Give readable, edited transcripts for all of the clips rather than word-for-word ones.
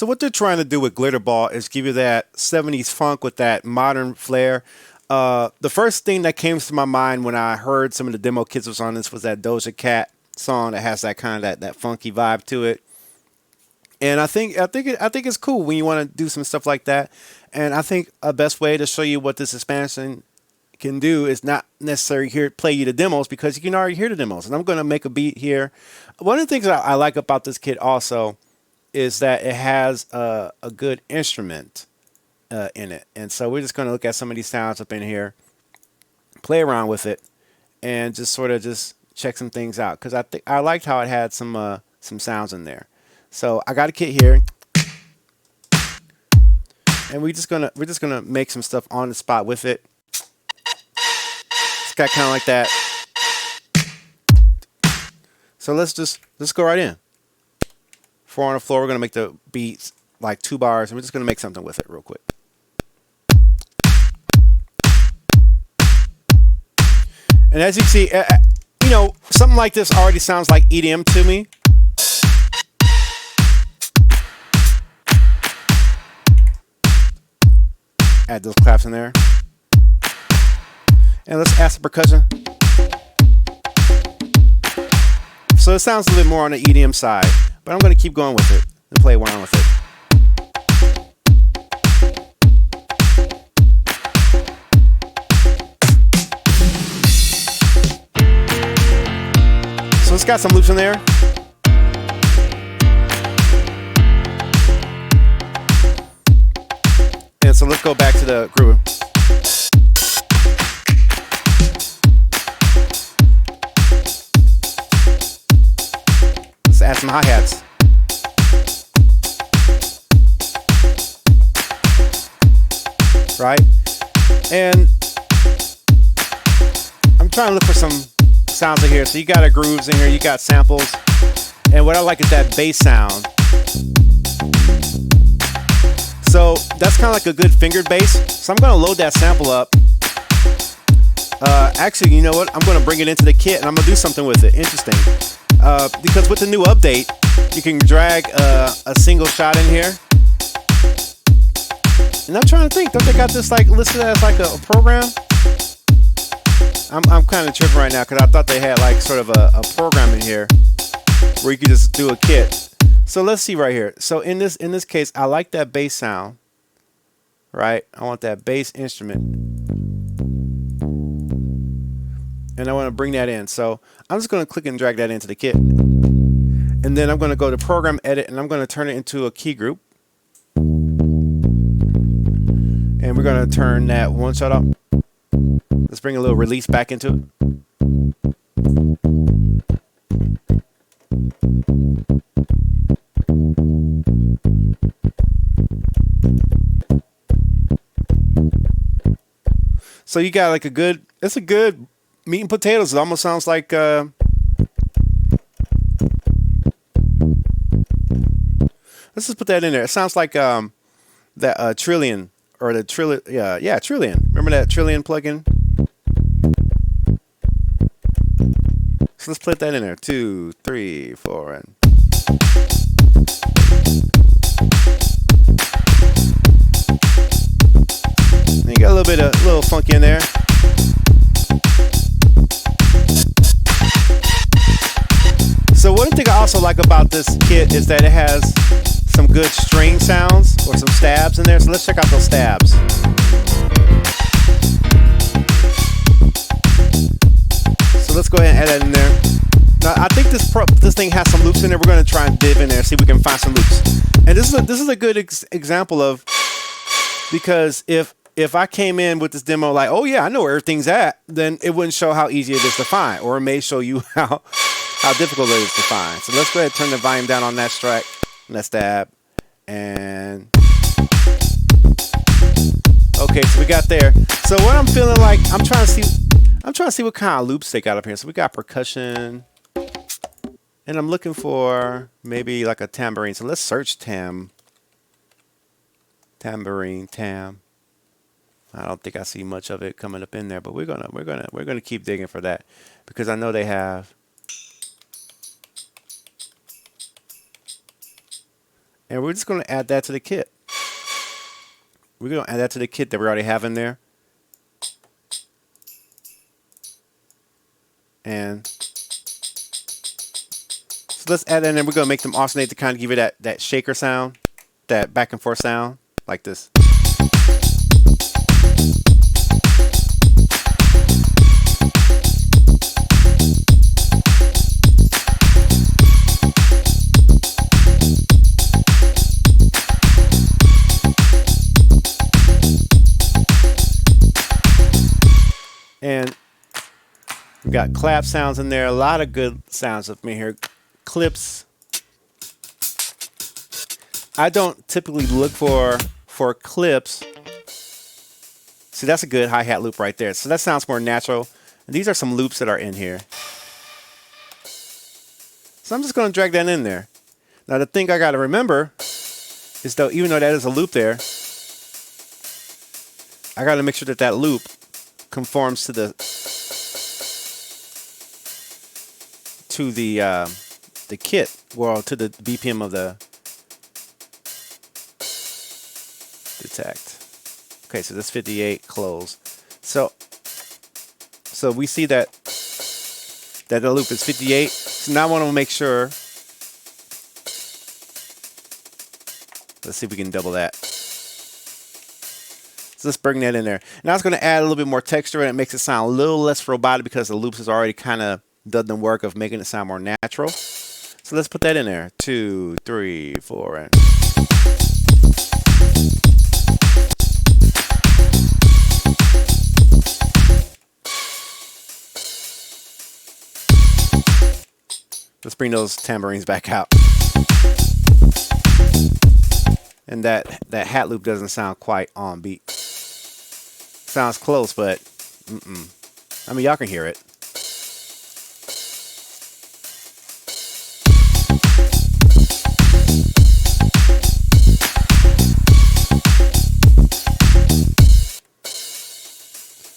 So what they're trying to do with Glitterball is give you that 70s funk with that modern flair. The first thing that came to my mind when I heard some of the demo kits was on this was that Doja Cat song that has that kind of that funky vibe to it. And I think it's cool when you want to do some stuff like that. And I think a best way to show you what this expansion can do is not necessarily play you the demos, because you can already hear the demos. And I'm going to make a beat here. One of the things that I like about this kit also is that it has a good instrument in it. And so we're just going to look at some of these sounds up in here, play around with it, and just sort of just check some things out, because I liked how it had some sounds in there. So I got a kit here, and we're just gonna make some stuff on the spot with it. It's got kind of like that. So let's go right in. 4 on the floor. We're gonna make the beats like 2 bars, and we're just gonna make something with it real quick. And as you can see, you know, something like this already sounds like EDM to me. Add those claps in there. And let's add some percussion. So it sounds a little bit more on the EDM side, but I'm going to keep going with it and play around with it. So it's got some loops in there. And so let's go back to the groove. Let's add some hi-hats. Right? And I'm trying to look for some sounds in here. So you got grooves in here, you got samples. And what I like is that bass sound. So that's kind of like a good fingered bass. So I'm going to load that sample up. Actually, you know what? I'm going to bring it into the kit and I'm going to do something with it. Interesting. Because with the new update, you can drag a single shot in here. And I'm trying to think, don't they got this like listed as like a program? I'm kind of tripping right now because I thought they had like sort of a program in here where you could just do a kit. So let's see right here. So in this case, I like that bass sound, right? I want that bass instrument, and I want to bring that in. So I'm just going to click and drag that into the kit, and then I'm going to go to Program Edit, and I'm going to turn it into a key group, and we're going to turn that one shot up. Let's bring a little release back into it. So you got like it's a good meat and potatoes. It almost sounds like let's just put that in there. It sounds like that Trillion, or the Trillion, yeah, Trillion. Remember that Trillion plugin? So let's put that in there. 2, 3, 4, and you got a little funky in there. So one thing I also like about this kit is that it has some good string sounds or some stabs in there. So let's check out those stabs. So let's go ahead and add that in there. Now I think this thing has some loops in there. We're going to try and dive in there and see if we can find some loops. And this is a good example of, because if I came in with this demo like, oh yeah, I know where everything's at, then it wouldn't show how easy it is to find, or it may show you how difficult it is to find. So let's go ahead and turn the volume down on that track, and that stab, and okay, so we got there. So what I'm feeling like, I'm trying to see what kind of loops they got up here. So we got percussion, and I'm looking for maybe like a tambourine. So let's search tambourine. I don't think I see much of it coming up in there, but we're gonna keep digging for that, because I know they have. And we're just going to add that to the kit. We're going to add that to the kit that we already have in there. And so let's add that in, and we're going to make them oscillate to kind of give you that shaker sound, that back and forth sound, like this. And we got clap sounds in there, a lot of good sounds up in here. Clips. I don't typically look for clips. See, that's a good hi-hat loop right there. So that sounds more natural. And these are some loops that are in here. So I'm just going to drag that in there. Now the thing I got to remember is, though, even though that is a loop there, I got to make sure that that loop conforms to the kit, well, to the BPM of the detect. Okay, so that's 58 close. So we see that the loop is 58. So now I want to make sure. Let's see if we can double that. So let's bring that in there. Now it's going to add a little bit more texture, and it makes it sound a little less robotic because the loops has already kind of done the work of making it sound more natural. So let's put that in there. 2, 3, 4, and let's bring those tambourines back out. And that hat loop doesn't sound quite on beat. Sounds close, but I mean, y'all can hear it.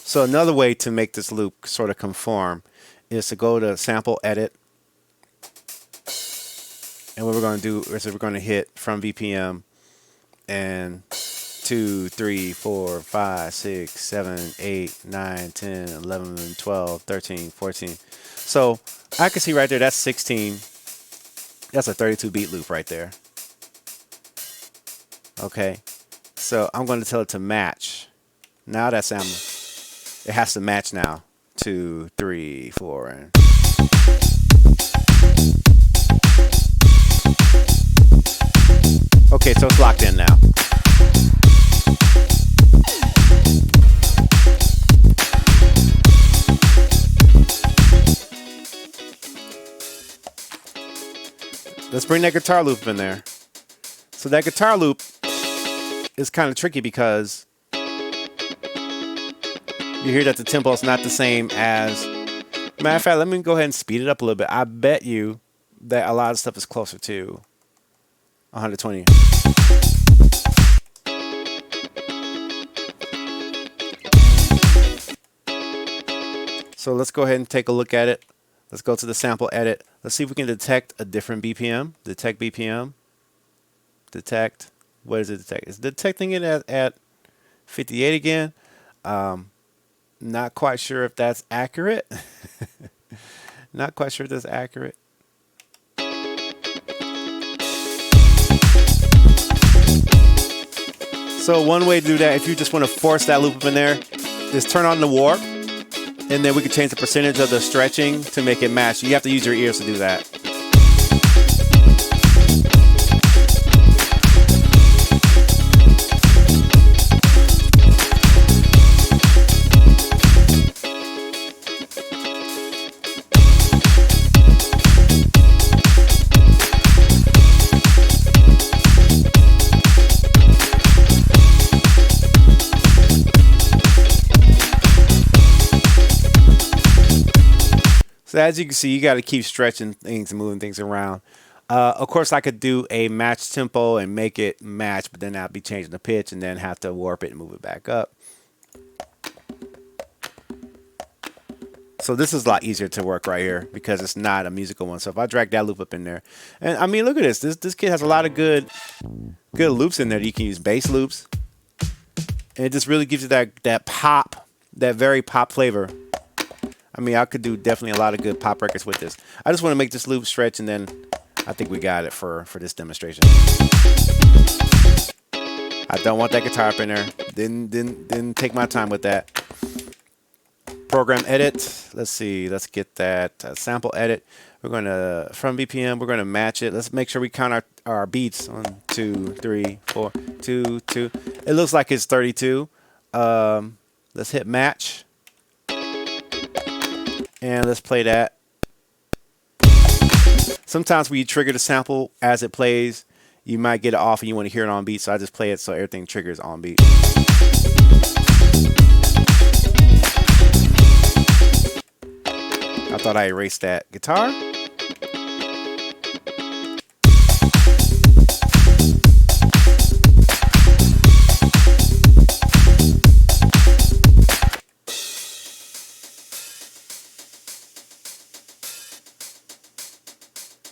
So another way to make this loop sort of conform is to go to sample edit. And what we're going to do is we're going to hit from BPM and 2, 3, 4, 5, 6, 7, 8, 9, 10, 11, 12, 13, 14. So I can see right there, that's 16. That's a 32 beat loop right there. Okay. So I'm going to tell it to match. Now that sound, it has to match now. 2, 3, 4, and okay, so it's locked in now. Let's bring that guitar loop in there. So that guitar loop is kind of tricky because you hear that the tempo is not the same as. Matter of fact, let me go ahead and speed it up a little bit. I bet you that a lot of stuff is closer to 120. So let's go ahead and take a look at it. Let's go to the sample edit. Let's see if we can detect a different BPM. Detect BPM. Detect. What is it detect? It's detecting it at 58 again. Not quite sure if that's accurate. Not quite sure if that's accurate. So one way to do that, if you just want to force that loop up in there, is turn on the warp, and then we can change the percentage of the stretching to make it match. You have to use your ears to do that. So as you can see, you got to keep stretching things and moving things around. Of course, I could do a match tempo and make it match, but then I'd be changing the pitch and then have to warp it and move it back up. So this is a lot easier to work right here because it's not a musical one. So if I drag that loop up in there, and I mean, look at this. This kit has a lot of good loops in there that you can use, bass loops, and it just really gives you that pop, that very pop flavor. I mean, I could do definitely a lot of good pop records with this. I just want to make this loop stretch, and then I think we got it for this demonstration. I don't want that guitar up in there. Didn't take my time with that. Program edit. Let's see. Let's get that sample edit. We're going to, from BPM, we're going to match it. Let's make sure we count our beats. 1, 2, 3, 4, 2, 2. It looks like it's 32. Let's hit match. And let's play that. Sometimes when you trigger the sample as it plays, you might get it off and you want to hear it on beat. So I just play it so everything triggers on beat. I thought I erased that guitar.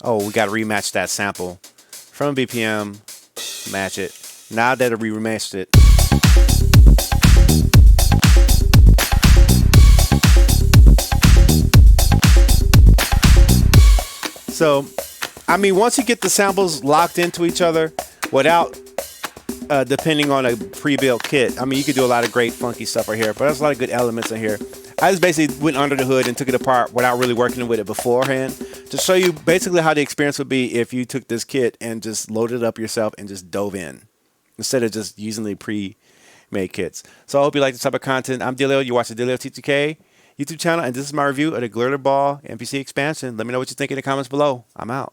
Oh, we got to rematch that sample from BPM, match it. Now that we rematched it. So, I mean, once you get the samples locked into each other without depending on a pre-built kit, I mean, you could do a lot of great funky stuff right here, but there's a lot of good elements in here. I just basically went under the hood and took it apart without really working with it beforehand to show you basically how the experience would be if you took this kit and just loaded it up yourself and just dove in instead of just using the pre-made kits. So I hope you like this type of content. I'm Dilio. You watch the Dilio T2K YouTube channel, and this is my review of the Glitterball MPC expansion. Let me know what you think in the comments below. I'm out.